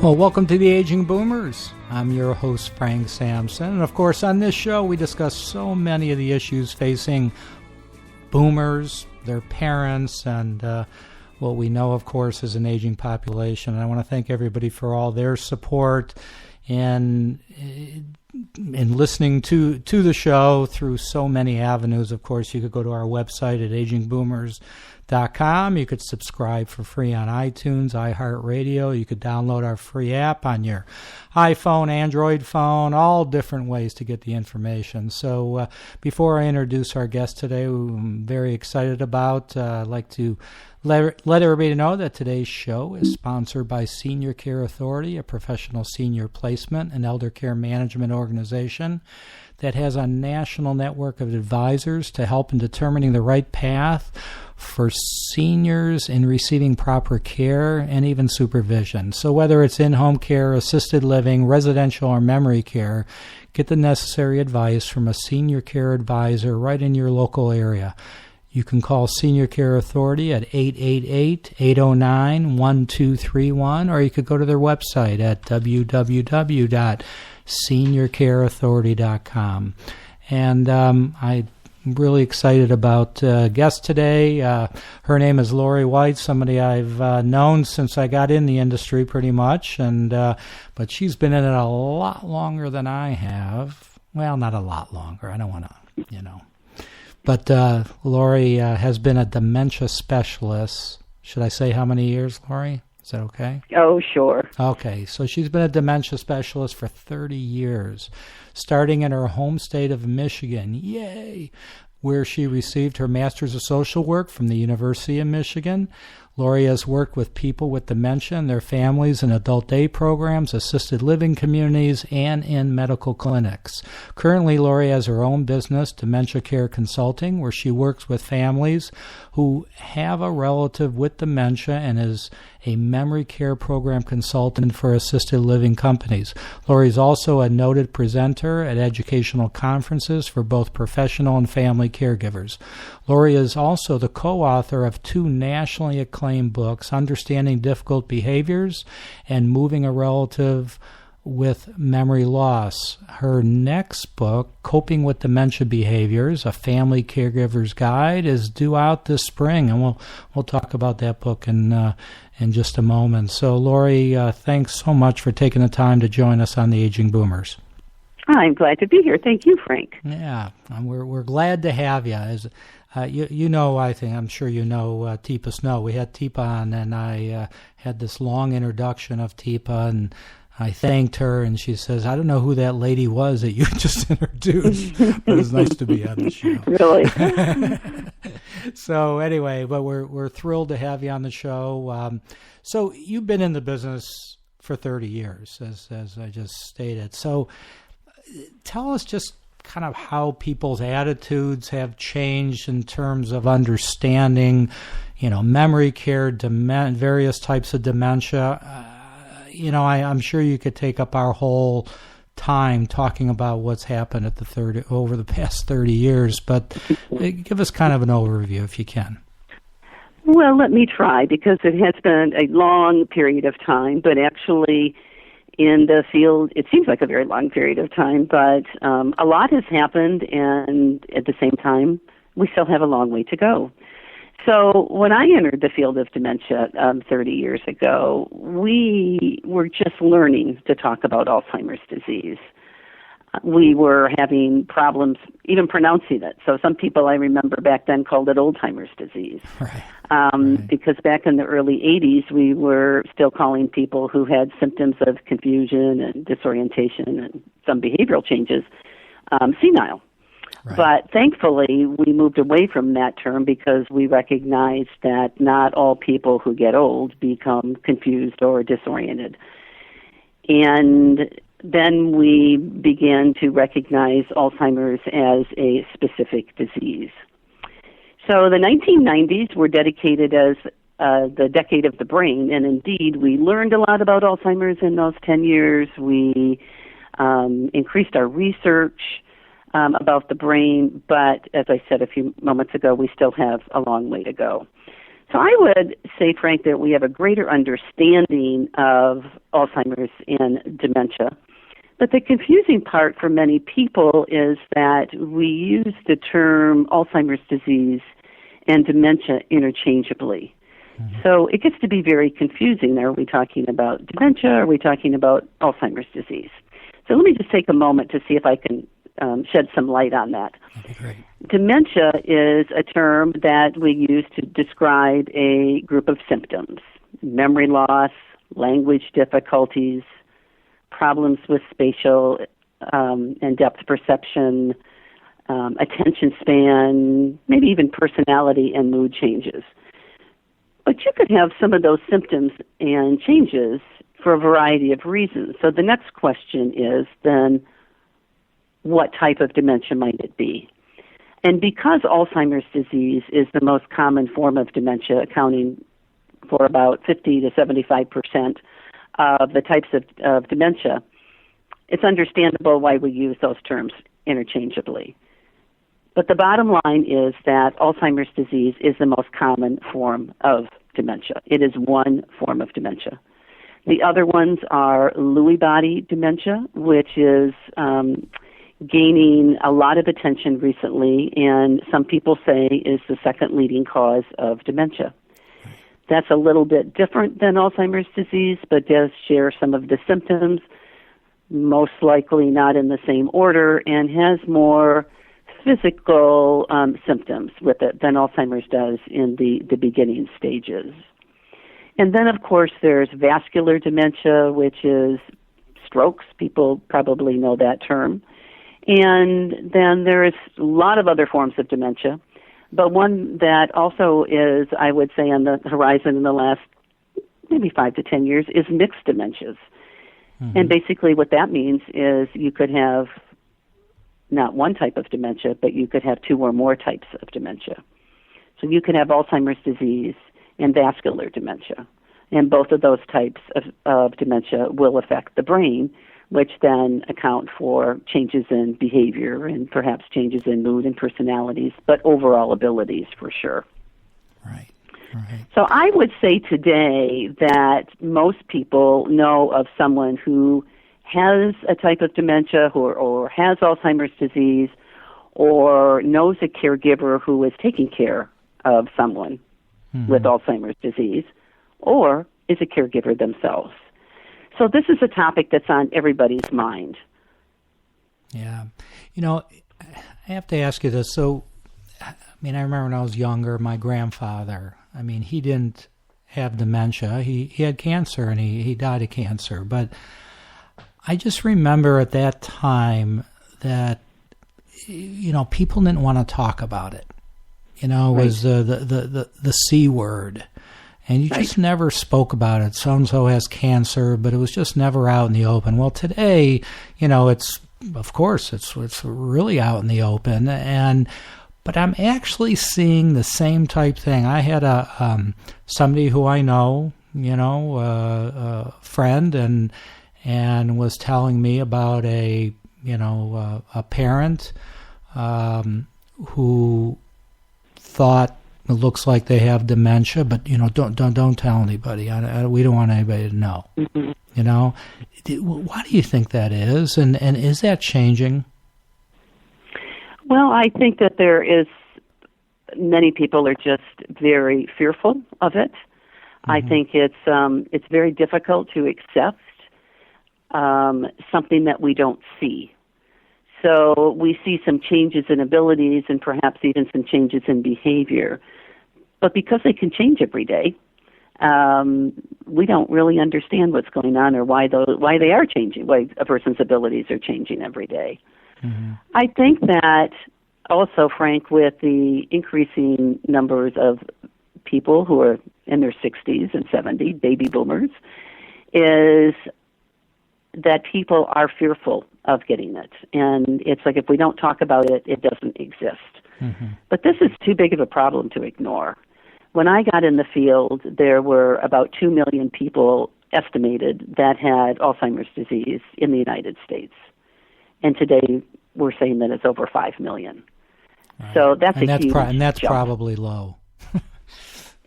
Well, welcome to the Aging Boomers. I'm your host, Frank Sampson. And of course, on this show, we discuss so many of the issues facing boomers, their parents, and what we know, of course, is an aging population. And I want to thank everybody for all their support and in listening to the show through so many avenues. Of course, you could go to our website at agingboomers.com. You could subscribe for free on iTunes, iHeartRadio. You could download our free app on your iPhone, Android phone, all different ways to get the information. So before I introduce our guest today, who I'm very excited about, I'd like to let everybody know that today's show is sponsored by Senior Care Authority, a professional senior placement and elder care management organization that has a national network of advisors to help in determining the right path for seniors in receiving proper care and even supervision. So whether it's in-home care, assisted living, residential, or memory care, get the necessary advice from a senior care advisor right in your local area. You can call Senior Care Authority at 888-809-1231, or you could go to their website at www.seniorcareauthority.com. And I'm really excited about guest today. Her name is Laurie White, somebody I've known since I got in the industry pretty much, and but she's been in it a lot longer than I have. Well, not a lot longer. I don't want to, But Laurie has been a dementia specialist. Should I say how many years, Laurie? Is that okay? Oh, sure. Okay, so she's been a dementia specialist for 30 years, starting in her home state of Michigan, yay, where she received her Master's of Social Work from the University of Michigan. Laurie has worked with people with dementia and their families in adult day programs, assisted living communities, and in medical clinics. Currently, Laurie has her own business, Dementia Care Consulting, where she works with families who have a relative with dementia and is a memory care program consultant for assisted living companies. Laurie is also a noted presenter at educational conferences for both professional and family caregivers. Laurie is also the co-author of 2 nationally acclaimed books, Understanding Difficult Behaviors and Moving a Relative with Memory Loss. Her next book, Coping with Dementia Behaviors, A Family Caregiver's Guide, is due out this spring, and we'll talk about that book in just a moment. So, Laurie, thanks so much for taking the time to join us on the Aging Boomers. I'm glad to be here. Thank you, Frank. Yeah, we're glad to have you. As I'm sure you know Teepa Snow. We had Teepa on, and I had this long introduction of Teepa, and I thanked her, and she says, I don't know who that lady was that you just introduced, but it's nice to be on the show. Really? So anyway, but we're thrilled to have you on the show. So you've been in the business for 30 years, as I just stated. So tell us just kind of how people's attitudes have changed in terms of understanding, memory care, various types of dementia. I'm sure you could take up our whole time talking about what's happened over the past 30 years, but give us kind of an overview if you can. Well, let me try, because it has been a long period of time, but actually in the field, it seems like a very long period of time, but a lot has happened, and at the same time, we still have a long way to go. So when I entered the field of dementia 30 years ago, we were just learning to talk about Alzheimer's disease. We were having problems even pronouncing it. So some people I remember back then called it Oldtimer's disease. Right. Because back in the early 80s, we were still calling people who had symptoms of confusion and disorientation and some behavioral changes senile. Right. But thankfully, we moved away from that term because we recognized that not all people who get old become confused or disoriented. And then we began to recognize Alzheimer's as a specific disease. So the 1990s were dedicated as the decade of the brain, and indeed we learned a lot about Alzheimer's in those 10 years. We increased our research about the brain, but as I said a few moments ago, we still have a long way to go. So I would say, Frank, that we have a greater understanding of Alzheimer's and dementia. But the confusing part for many people is that we use the term Alzheimer's disease and dementia interchangeably. Mm-hmm. So it gets to be very confusing. Are we talking about dementia? Or are we talking about Alzheimer's disease? So let me just take a moment to see if I can shed some light on that. That'd be great. Dementia is a term that we use to describe a group of symptoms: memory loss, language difficulties, problems with spatial and depth perception, attention span, maybe even personality and mood changes. But you could have some of those symptoms and changes for a variety of reasons. So the next question is then, what type of dementia might it be? And because Alzheimer's disease is the most common form of dementia, accounting for about 50 to 75% of the types of dementia, it's understandable why we use those terms interchangeably. But the bottom line is that Alzheimer's disease is the most common form of dementia. It is one form of dementia. The other ones are Lewy body dementia, which is gaining a lot of attention recently, and some people say is the second leading cause of dementia. That's a little bit different than Alzheimer's disease, but does share some of the symptoms, most likely not in the same order, and has more physical symptoms with it than Alzheimer's does in the beginning stages. And then, of course, there's vascular dementia, which is strokes. People probably know that term. And then there's a lot of other forms of dementia, but one that also is, I would say, on the horizon in the last maybe 5 to 10 years is mixed dementias. Mm-hmm. And basically what that means is you could have not one type of dementia, but you could have two or more types of dementia. So you could have Alzheimer's disease and vascular dementia. And both of those types of dementia will affect the brain, which then account for changes in behavior and perhaps changes in mood and personalities, but overall abilities for sure. Right, right. So I would say today that most people know of someone who has a type of dementia or has Alzheimer's disease, or knows a caregiver who is taking care of someone with Alzheimer's disease, or is a caregiver themselves. So this is a topic that's on everybody's mind. Yeah. You know, I have to ask you this. So, I mean, I remember when I was younger, my grandfather, I mean, he didn't have dementia. He had cancer, and he died of cancer. But I just remember at that time that, you know, people didn't want to talk about it. You know, it was the C word. And you just never spoke about it. So-and-so has cancer, but it was just never out in the open. Well, today, you know, it's really out in the open. But I'm actually seeing the same type thing. I had somebody who I know, you know, a friend, and was telling me about a parent who thought it looks like they have dementia, but you know, don't tell anybody. We don't want anybody to know. Mm-hmm. You know, why do you think that is, and is that changing? Well, I think that there is. Many people are just very fearful of it. Mm-hmm. I think it's very difficult to accept something that we don't see. So we see some changes in abilities and perhaps even some changes in behavior. But because they can change every day, we don't really understand what's going on or why they are changing, why a person's abilities are changing every day. Mm-hmm. I think that also, Frank, with the increasing numbers of people who are in their 60s and 70s, baby boomers, is that people are fearful of getting it. And it's like if we don't talk about it, it doesn't exist. Mm-hmm. But this is too big of a problem to ignore. When I got in the field, there were about 2 million people estimated that had Alzheimer's disease in the United States. And today we're saying that it's over 5 million. Right. So that's a huge and that's jump. Probably low.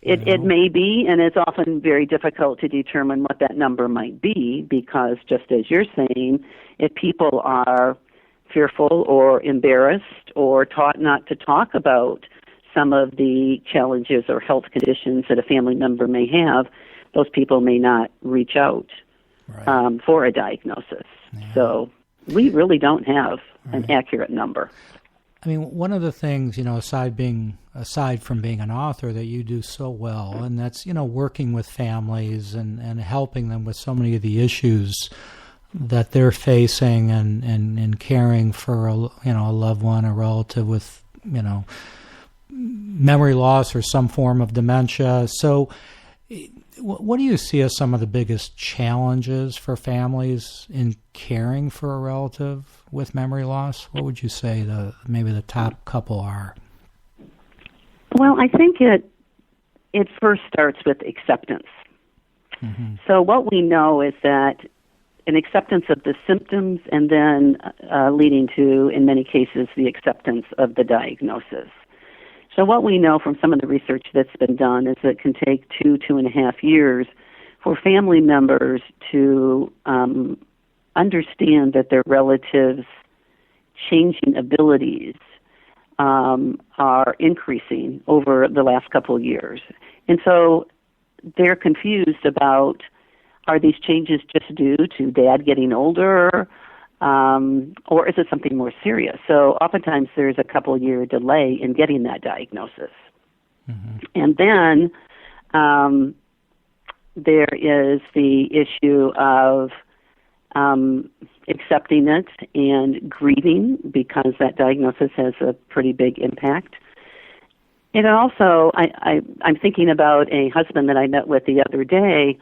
It may be, and it's often very difficult to determine what that number might be because, just as you're saying, if people are fearful or embarrassed or taught not to talk about some of the challenges or health conditions that a family member may have, those people may not reach out for a diagnosis. Yeah. So we really don't have an accurate number. I mean, one of the things, aside from being an author that you do so well, and that's, working with families and helping them with so many of the issues that they're facing and caring for a loved one, a relative with, memory loss or some form of dementia. So what do you see as some of the biggest challenges for families in caring for a relative with memory loss? What would you say maybe the top couple are? Well, I think it first starts with acceptance. Mm-hmm. So what we know is that an acceptance of the symptoms and then leading to, in many cases, the acceptance of the diagnosis. So what we know from some of the research that's been done is that it can take 2.5 years for family members to understand that their relatives' changing abilities are increasing over the last couple of years. And so they're confused about, are these changes just due to dad getting older, or is it something more serious? So oftentimes there's a couple-year delay in getting that diagnosis. Mm-hmm. And then there is the issue of accepting it and grieving because that diagnosis has a pretty big impact. And also, I'm thinking about a husband that I met with the other day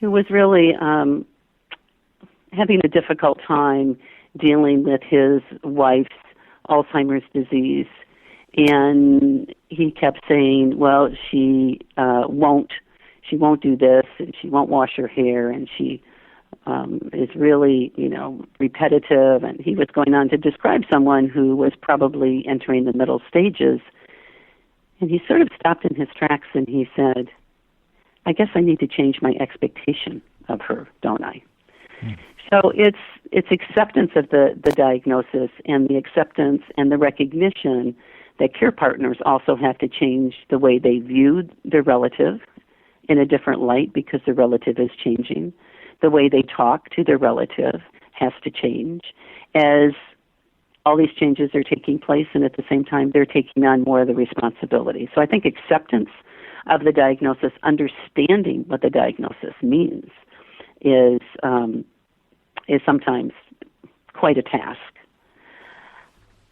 who was really having a difficult time dealing with his wife's Alzheimer's disease. And he kept saying, well, she won't do this, and she won't wash her hair, and she is really, repetitive. And he was going on to describe someone who was probably entering the middle stages. And he sort of stopped in his tracks and he said, I guess I need to change my expectation of her, don't I? Mm. So it's acceptance of the diagnosis and the acceptance and the recognition that care partners also have to change the way they view their relative in a different light because the relative is changing. The way they talk to their relative has to change as all these changes are taking place, and at the same time they're taking on more of the responsibility. So I think acceptance of the diagnosis, understanding what the diagnosis means, is sometimes quite a task.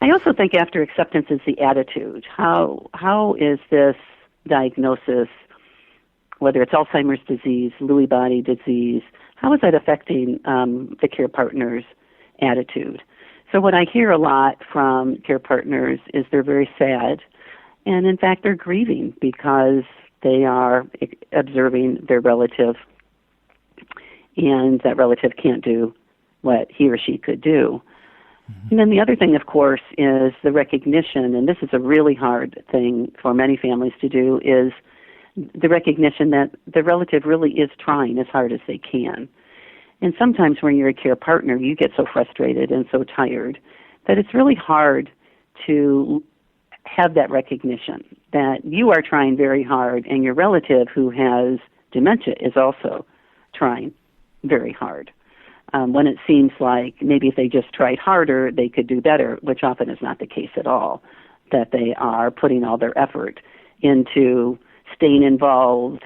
I also think after acceptance is the attitude. How is this diagnosis, whether it's Alzheimer's disease, Lewy body disease, how is that affecting the care partner's attitude? So what I hear a lot from care partners is they're very sad, and in fact they're grieving because they are observing their relative, and that relative can't do what he or she could do. Mm-hmm. And then the other thing, of course, is the recognition, and this is a really hard thing for many families to do, is the recognition that the relative really is trying as hard as they can. And sometimes when you're a care partner, you get so frustrated and so tired that it's really hard to have that recognition that you are trying very hard and your relative who has dementia is also trying very hard. When it seems like maybe if they just tried harder, they could do better, which often is not the case at all, that they are putting all their effort into staying involved,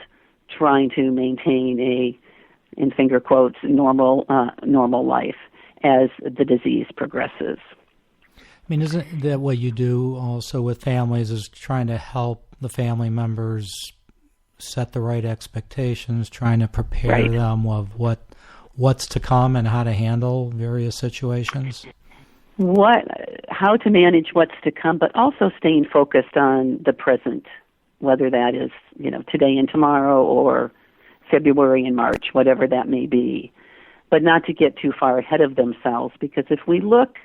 trying to maintain a, in finger quotes, normal life as the disease progresses. I mean, isn't that what you do also with families, is trying to help the family members set the right expectations, trying to prepare them of what's to come and how to handle various situations? How to manage what's to come, but also staying focused on the present, whether that is, today and tomorrow or February and March, whatever that may be, but not to get too far ahead of themselves, because if we look,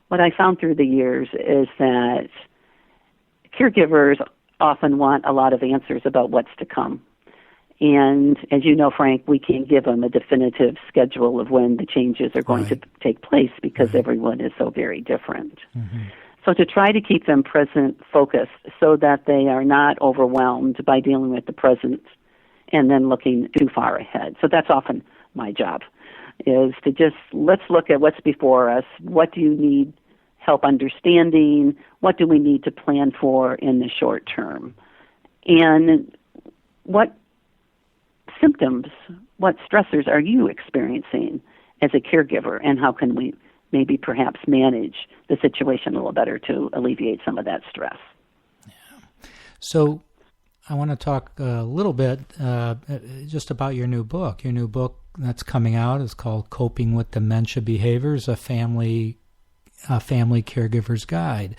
what I found through the years is that caregivers often want a lot of answers about what's to come. And as you know, Frank, we can't give them a definitive schedule of when the changes are going to take place because everyone is so very different. So to try to keep them present focused so that they are not overwhelmed by dealing with the present and then looking too far ahead. So that's often my job, is to just, let's look at what's before us. What do you need help understanding? What do we need to plan for in the short term? And what symptoms, what stressors are you experiencing as a caregiver, and how can we maybe perhaps manage the situation a little better to alleviate some of that stress? Yeah. So I want to talk a little bit just about your new book. Your new book that's coming out is called Coping with Dementia Behaviors, a family caregiver's guide.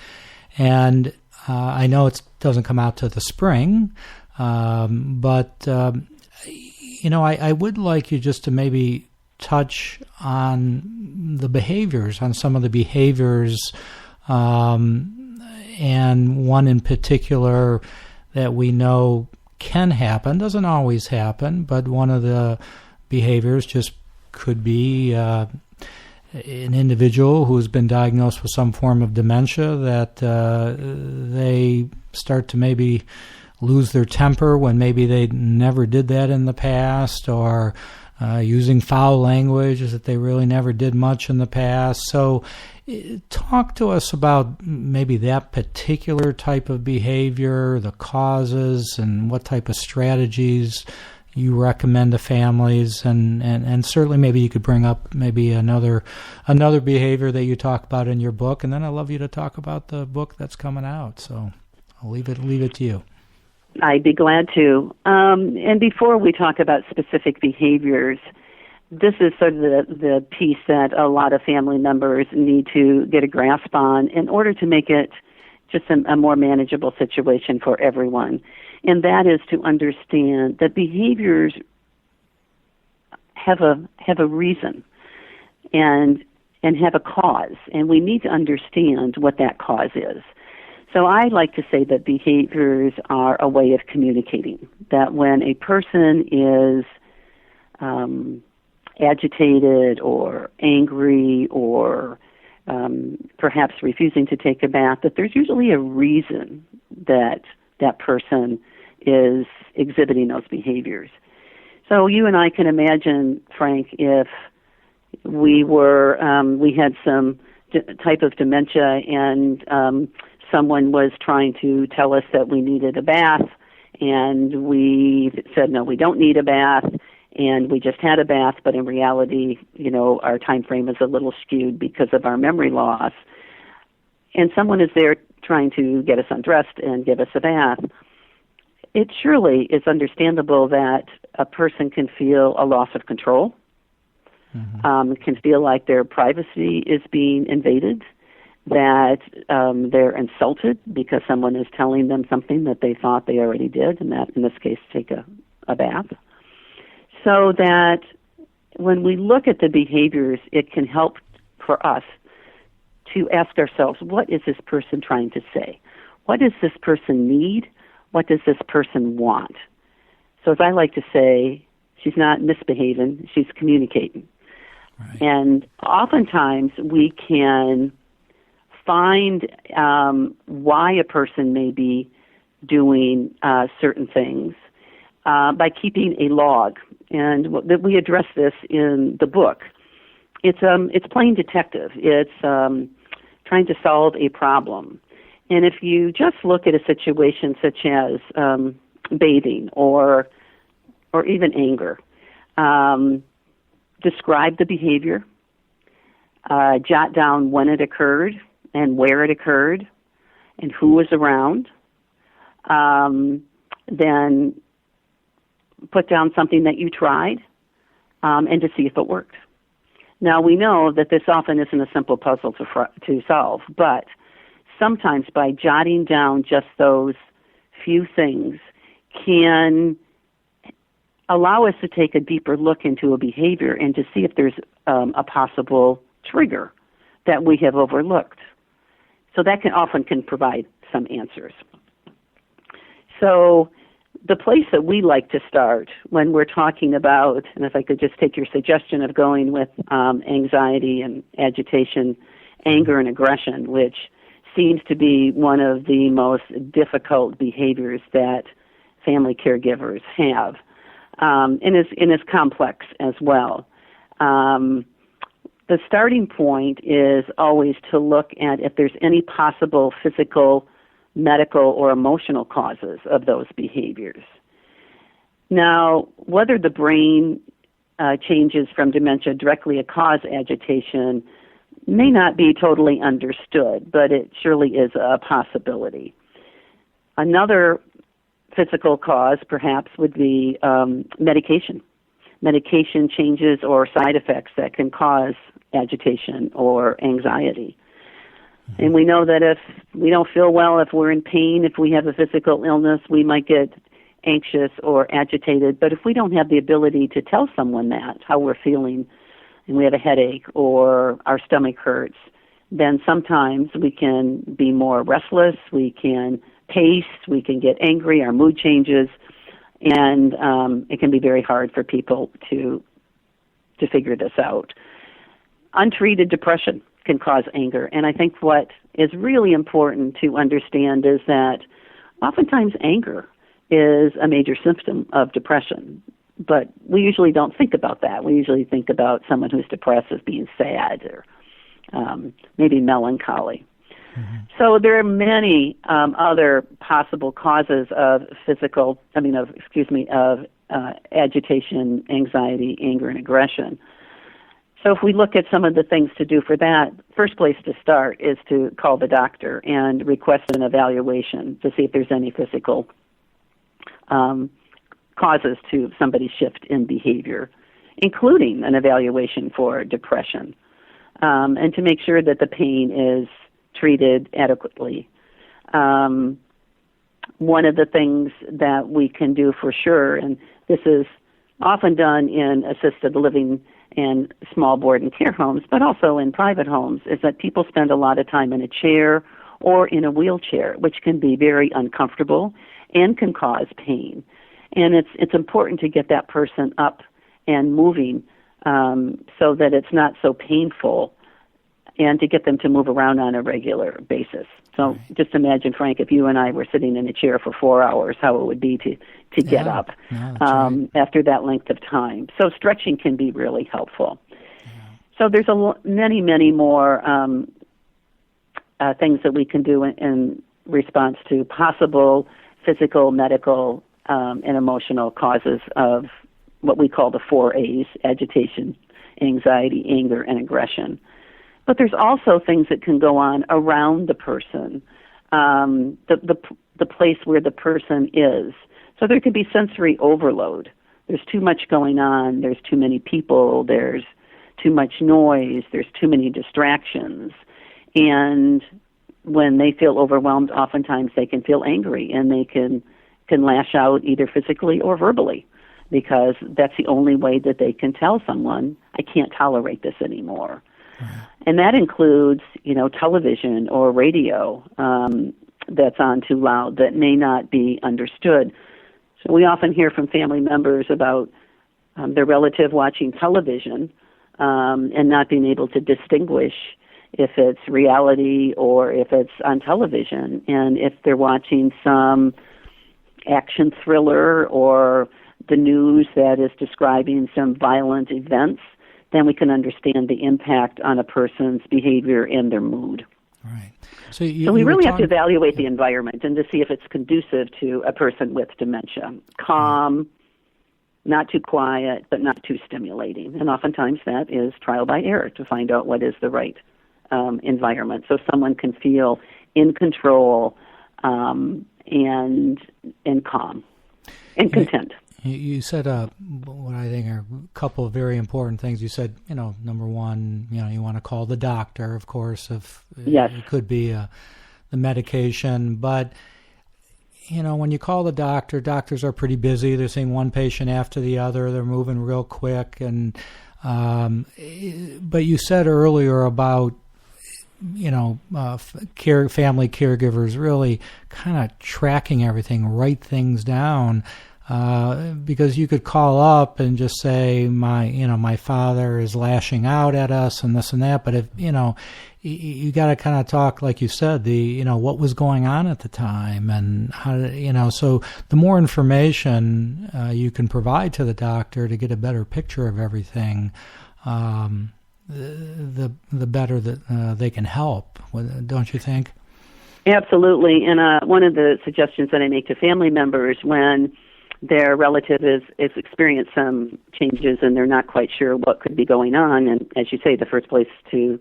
And I know it doesn't come out till the spring, but I would like you just to maybe touch on the behaviors, on some of the behaviors, and one in particular that we know can happen, doesn't always happen, but one of the behaviors just could be an individual who's been diagnosed with some form of dementia, that they start to maybe lose their temper when maybe they never did that in the past, or using foul language that they really never did much in the past. So talk to us about maybe that particular type of behavior, the causes, and what type of strategies you recommend to families, and certainly maybe you could bring up maybe another behavior that you talk about in your book, and then I'd love you to talk about the book that's coming out. So I'll leave it to you. I'd be glad to. And before we talk about specific behaviors, this is sort of the piece that a lot of family members need to get a grasp on in order to make it just a more manageable situation for everyone. And that is to understand that behaviors have a reason and have a cause, and we need to understand what that cause is. So I like to say that behaviors are a way of communicating, that when a person is agitated or angry or perhaps refusing to take a bath, that there's usually a reason that that person is exhibiting those behaviors. So you and I can imagine, Frank, if we had some type of dementia and someone was trying to tell us that we needed a bath, and we said, no, we don't need a bath, and we just had a bath, but in reality, our time frame is a little skewed because of our memory loss, and someone is there trying to get us undressed and give us a bath. It surely is understandable that a person can feel a loss of control, can feel like their privacy is being invaded, that they're insulted because someone is telling them something that they thought they already did, and that, in this case, take a bath. So that when we look at the behaviors, it can help for us to ask ourselves, what is this person trying to say? What does this person need? What does this person want? So as I like to say, she's not misbehaving, she's communicating. Right. And oftentimes we can find why a person may be doing certain things by keeping a log. And we address this in the book. It's playing detective. It's trying to solve a problem. And if you just look at a situation such as bathing or even anger, describe the behavior, jot down when it occurred and where it occurred and who was around, then put down something that you tried and to see if it worked. Now, we know that this often isn't a simple puzzle to solve, but sometimes by jotting down just those few things can allow us to take a deeper look into a behavior and to see if there's a possible trigger that we have overlooked. So that can provide some answers. So the place that we like to start when we're talking about, and if I could just take your suggestion of going with anxiety and agitation, anger and aggression, which seems to be one of the most difficult behaviors that family caregivers have, and is complex as well. The starting point is always to look at if there's any possible physical, medical, or emotional causes of those behaviors. Now, whether the brain changes from dementia directly cause agitation may not be totally understood, but it surely is a possibility. Another physical cause, perhaps, would be medication. Medication changes or side effects that can cause agitation or anxiety. And we know that if we don't feel well, if we're in pain, if we have a physical illness, we might get anxious or agitated. But if we don't have the ability to tell someone that, how we're feeling, and we have a headache or our stomach hurts, then sometimes we can be more restless, we can pace, we can get angry, our mood changes, and it can be very hard for people to figure this out. Untreated depression can cause anger, and I think what is really important to understand is that oftentimes anger is a major symptom of depression, but we usually don't think about that. We usually think about someone who's depressed as being sad or maybe melancholy. Mm-hmm. So there are many other possible causes of agitation, anxiety, anger, and aggression. So if we look at some of the things to do for that, first place to start is to call the doctor and request an evaluation to see if there's any physical causes to somebody's shift in behavior, including an evaluation for depression, and to make sure that the pain is treated adequately. One of the things that we can do for sure, and this is often done in assisted living and small board and care homes, but also in private homes, is that people spend a lot of time in a chair or in a wheelchair, which can be very uncomfortable and can cause pain. And it's important to get that person up and moving so that it's not so painful, and to get them to move around on a regular basis. So just imagine, Frank, if you and I were sitting in a chair for 4 hours, how it would be to get up after that length of time. So stretching can be really helpful. Yeah. So there's many, many more things that we can do in response to possible physical, medical, and emotional causes of what we call the 4 A's: agitation, anxiety, anger, and aggression. But there's also things that can go on around the person, the place where the person is. So there could be sensory overload. There's too much going on. There's too many people. There's too much noise. There's too many distractions. And when they feel overwhelmed, oftentimes they can feel angry, and they can lash out either physically or verbally, because that's the only way that they can tell someone, I can't tolerate this anymore. And that includes, television or radio that's on too loud that may not be understood. So we often hear from family members about their relative watching television and not being able to distinguish if it's reality or if it's on television. And if they're watching some action thriller or the news that is describing some violent events, then we can understand the impact on a person's behavior and their mood. Right. So we really have to evaluate the environment and to see if it's conducive to a person with dementia. Calm, not too quiet, but not too stimulating. And oftentimes that is trial by error to find out what is the right environment, so someone can feel in control and calm and content. You said what I think are a couple of very important things. You said, number one, you want to call the doctor, of course, if yes. It could be the medication. But, when you call the doctor, doctors are pretty busy. They're seeing one patient after the other. They're moving real quick. But you said earlier about family caregivers really kind of tracking everything, write things down, because you could call up and just say, my father is lashing out at us and this and that. But if, you got to kind of talk, like you said, what was going on at the time and how, so the more information you can provide to the doctor to get a better picture of everything, the better that they can help, don't you think? Absolutely. And one of the suggestions that I make to family members when their relative is experienced some changes and they're not quite sure what could be going on, and as you say, the first place to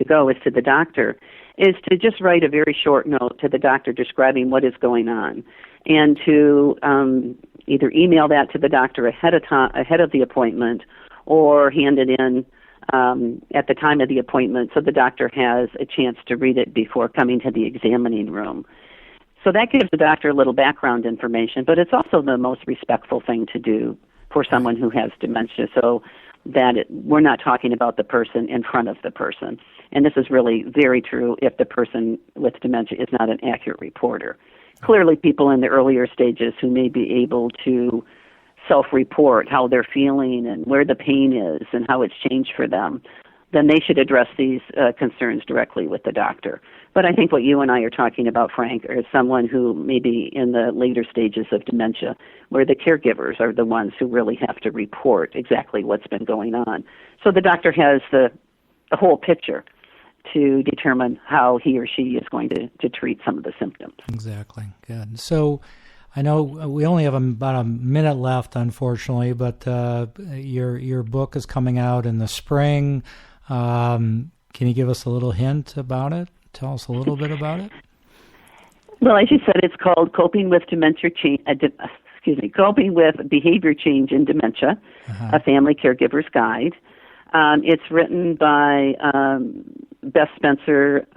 go is to the doctor, is to just write a very short note to the doctor describing what is going on, and to either email that to the doctor ahead of the appointment, or hand it in at the time of the appointment so the doctor has a chance to read it before coming to the examining room. So that gives the doctor a little background information, but it's also the most respectful thing to do for someone who has dementia, so that we're not talking about the person in front of the person. And this is really very true if the person with dementia is not an accurate reporter. Clearly, people in the earlier stages who may be able to self-report how they're feeling and where the pain is and how it's changed for them, then they should address these concerns directly with the doctor. But I think what you and I are talking about, Frank, is someone who may be in the later stages of dementia, where the caregivers are the ones who really have to report exactly what's been going on. So the doctor has the whole picture to determine how he or she is going to treat some of the symptoms. Exactly. Good. So I know we only have about a minute left, unfortunately, but your book is coming out in the spring. Can you give us a little hint about it? Tell us a little bit about it. Well, as you said, it's called Coping with Behavior Change in Dementia, a Family Caregiver's Guide. It's written by Beth Spencer,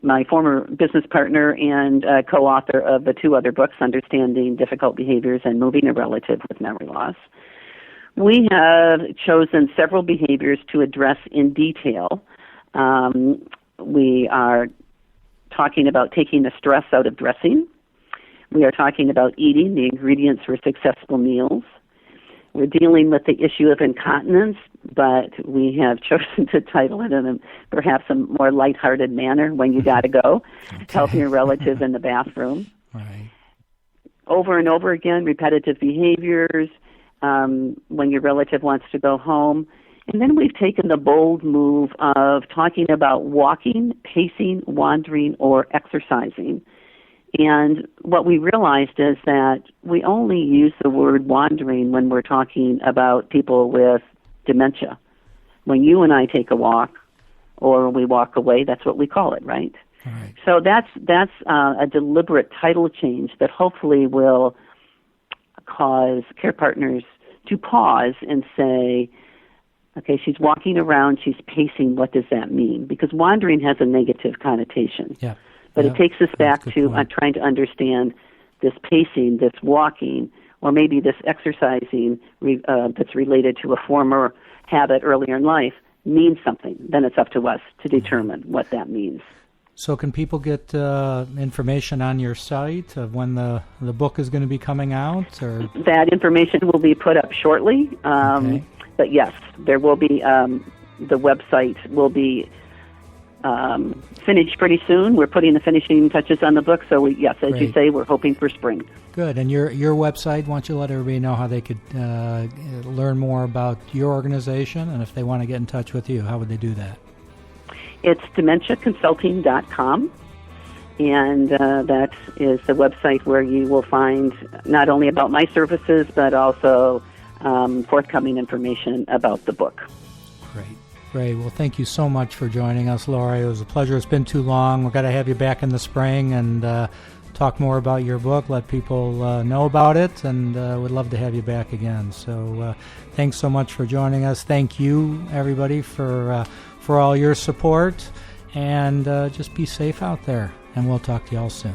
my former business partner and co-author of the two other books, Understanding Difficult Behaviors and Moving a Relative with Memory Loss. We have chosen several behaviors to address in detail. We are talking about taking the stress out of dressing. We are talking about eating the ingredients for successful meals. We're dealing with the issue of incontinence, but we have chosen to title it in perhaps a more lighthearted manner, When You Gotta Go, helping your relative in the bathroom. Right. Over and over again, repetitive behaviors, when your relative wants to go home. And then we've taken the bold move of talking about walking, pacing, wandering, or exercising. And what we realized is that we only use the word wandering when we're talking about people with dementia. When you and I take a walk or we walk away, that's what we call it, right? Right. So that's a deliberate title change that hopefully will cause care partners to pause and say, okay, she's walking around, she's pacing, what does that mean? Because wandering has a negative connotation. Yeah. But it takes us back to trying to understand this pacing, this walking, or maybe this exercising that's related to a former habit earlier in life means something. Then it's up to us to determine what that means. So can people get information on your site of when the book is going to be coming out? Or that information will be put up shortly. Okay. But yes, there will be, the website will be finished pretty soon. We're putting the finishing touches on the book. So yes, as Great. you say, we're hoping for spring. Good. And your website, why don't you let everybody know how they could learn more about your organization, and if they want to get in touch with you, how would they do that? It's dementiaconsulting.com, and that is the website where you will find not only about my services, but also forthcoming information about the book. Great. Well, thank you so much for joining us, Laurie. It was a pleasure. It's been too long. We've got to have you back in the spring and talk more about your book, let people know about it, and we'd love to have you back again. So thanks so much for joining us. Thank you, everybody, for all your support, and just be safe out there, and we'll talk to you all soon.